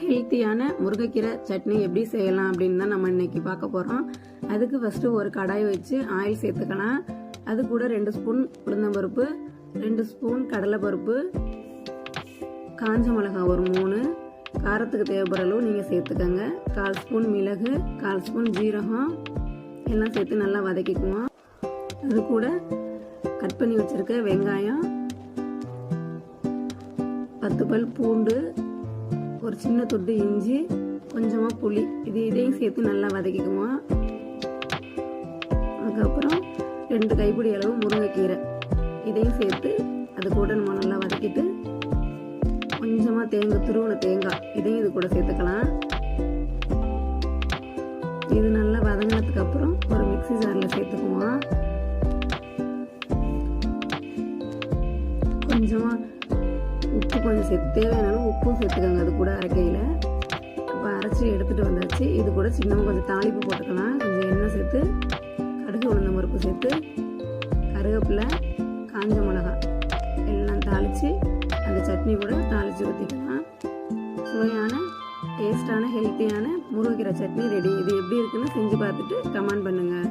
ஹெல்த்தியான முருங்கைக்கீரை சட்னி எப்படி செய்யலாம் அப்படின்னு தான் நம்ம இன்னைக்கு பார்க்க போகிறோம். அதுக்கு ஃபஸ்ட்டு ஒரு கடாய் வச்சு ஆயில் சேர்த்துக்கலாம். அது கூட 2 ஸ்பூன் உளுந்தம்பருப்பு, 2 ஸ்பூன் கடலைப்பருப்பு, காஞ்ச மிளகாய் ஒரு 3, காரத்துக்கு தேவைப்படுற அளவு நீங்கள் சேர்த்துக்கோங்க. 1/4 ஸ்பூன் மிளகு, 1/4 ஸ்பூன் ஜீரகம் எல்லாம் சேர்த்து நல்லா வதக்கிக்குவோம். அது கூட கட் பண்ணி வச்சுருக்க வெங்காயம், 10 பல் பூண்டு, ஒரு சின்ன துண்டு இஞ்சி, கொஞ்சமாக புளி, இதையும் சேர்த்து நல்லா வதக்கிக்குவோம். அதுக்கப்புறம் 2 கைப்பிடி அளவு முருங்கைக்கீரை இதையும் சேர்த்து அது கூட நம்ம நல்லா வதக்கிட்டு கொஞ்சமாக துருவன தேங்காய் இதையும் இது கூட சேர்த்துக்கலாம். இது நல்லா வதங்கினதுக்கு அப்புறம் ஒரு மிக்ஸி ஜாரில் சேர்த்துக்குவோம். கொஞ்சமாக உப்பு கொஞ்சம் சேர்த்து தேவையான உப்பும் சேர்த்துக்கோங்க. அது கூட அரைக்கையில் இப்போ அரைச்சி எடுத்துகிட்டு வந்தாச்சு. இது கூட சின்னமாக கொஞ்சம் தாளிப்பு போட்டுக்கலாம். கொஞ்சம் எண்ணெய் சேர்த்து கடுகு உளுந்த பருப்பு சேர்த்து கருவேப்பிலை, காஞ்ச மிளகாய் எல்லாம் தாளித்து அந்த சட்னி கூட தாளித்து ஊற்றிக்கலாம். சுவையான டேஸ்டான ஹெல்த்தியான முருங்கைக்கீரை சட்னி ரெடி. இது எப்படி இருக்குன்னு செஞ்சு பார்த்துட்டு கமெண்ட் பண்ணுங்கள்.